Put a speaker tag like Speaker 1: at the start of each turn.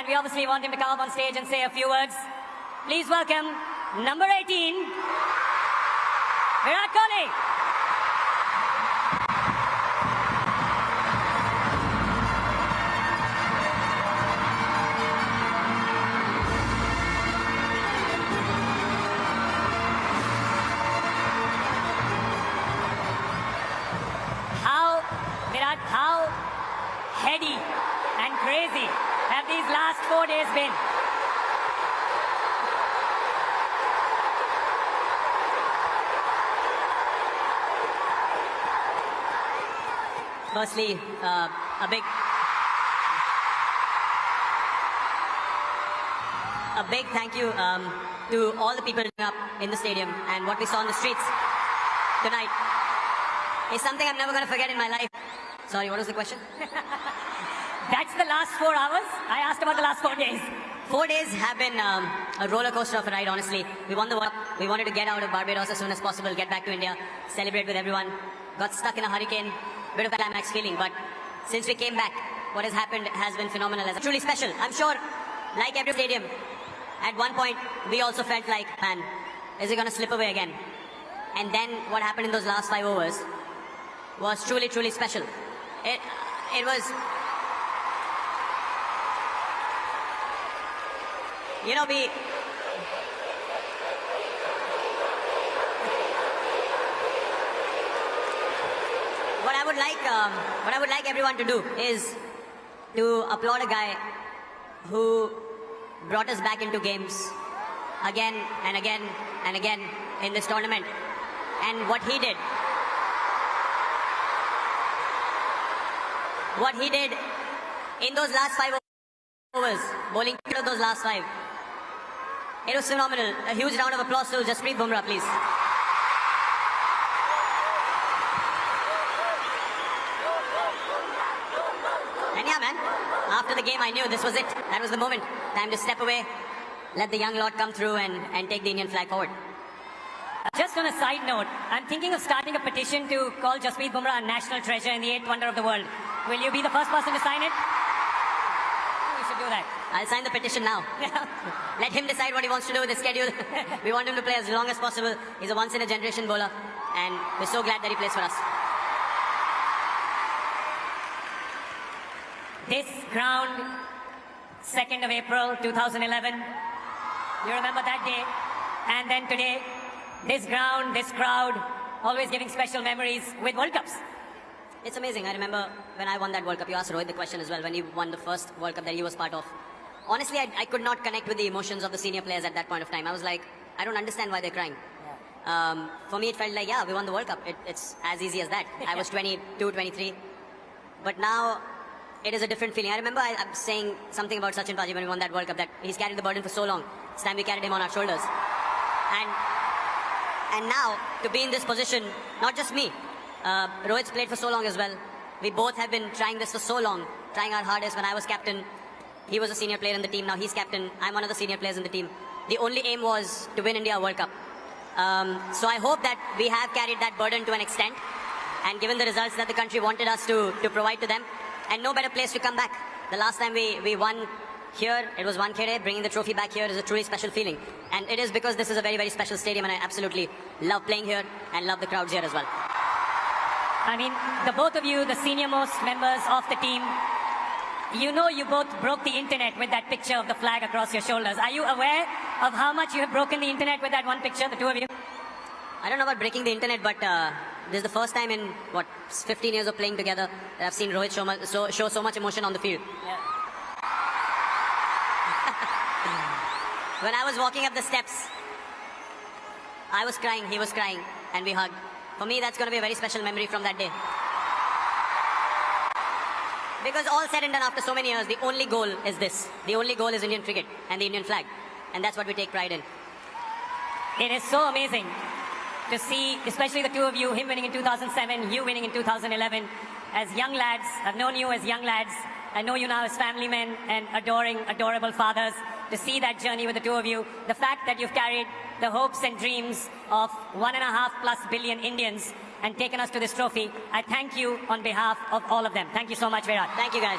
Speaker 1: and we obviously want him to come up on stage and say a few words. Please welcome number 18, Virat Kohli. How heady and crazy have these last 4 days been? Firstly, a big thank you to all the people up in the stadium, and what we saw on the streets tonight is something I'm never going to forget in my life. Sorry, what was the question? That's the last 4 hours? I asked about the last 4 days. 4 days have been a roller coaster of a ride, honestly. We won the World Cup. We wanted to get out of Barbados as soon as possible, get back to India, celebrate with everyone. Got stuck in a hurricane, bit of a climax feeling, but since we came back, what has happened has been phenomenal. It's truly special. I'm sure, like every stadium, at one point, we also felt like, man, is it going to slip away again? And then what happened in those last 5 overs was truly, truly special. It was, you know, what I would like everyone to do is to applaud a guy who brought us back into games again and again and again in this tournament. And what he did in those last 5 overs, bowling to those last 5, it was phenomenal. A huge round of applause to Jasprit Bumrah, please. And yeah, man, after the game I knew this was it. That was the moment. Time to step away, let the young lot come through and take the Indian flag forward. Just on a side note, I'm thinking of starting a petition to call Jasprit Bumrah a national treasure and the 8th wonder of the world. Will you be the first person to sign it? We should do that. I'll sign the petition now. Let him decide what he wants to do with his schedule. We want him to play as long as possible. He's a once-in-a-generation bowler, and we're so glad that he plays for us. This ground, 2nd of April, 2011. You remember that day? And then today, this ground, this crowd, always giving special memories with World Cups. It's amazing. I remember when I won that World Cup, you asked Rohit the question as well, when he won the first World Cup that he was part of. Honestly, I could not connect with the emotions of the senior players at that point of time. I was like, I don't understand why they're crying. Yeah. For me, it felt like, yeah, we won the World Cup. It's as easy as that. I was 22, 23. But now, it is a different feeling. I remember I'm saying something about Sachin Paji when we won that World Cup, that he's carried the burden for so long. It's time we carried him on our shoulders. And now, to be in this position, not just me, Rohit's played for so long as well. We both have been trying this for so long, trying our hardest. When I was captain, he was a senior player in the team. Now he's captain. I'm one of the senior players in the team. The only aim was to win India a World Cup. So I hope that we have carried that burden to an extent, and given the results that the country wanted us to provide to them, and no better place to come back. The last time we won here, it was Wankhede. Bringing the trophy back here is a truly special feeling. And it is because this is a very, very special stadium, and I absolutely love playing here and love the crowds here as well. I mean, the both of you, the senior-most members of the team, you know you both broke the internet with that picture of the flag across your shoulders. Are you aware of how much you have broken the internet with that one picture, the two of you? I don't know about breaking the internet, but this is the first time in, 15 years of playing together that I've seen Rohit show so much emotion on the field. Yeah. When I was walking up the steps, I was crying, he was crying, and we hugged. For me, that's going to be a very special memory from that day. Because all said and done after so many years, the only goal is this. The only goal is Indian cricket and the Indian flag. And that's what we take pride in. It is so amazing to see, especially the two of you, him winning in 2007, you winning in 2011. As young lads, I've known you as young lads. I know you now as family men and adoring, adorable fathers. To see that journey with the two of you, the fact that you've carried the hopes and dreams of 1.5+ billion Indians and taken us to this trophy, I thank you on behalf of all of them. Thank you so much, Virat. Thank you, guys.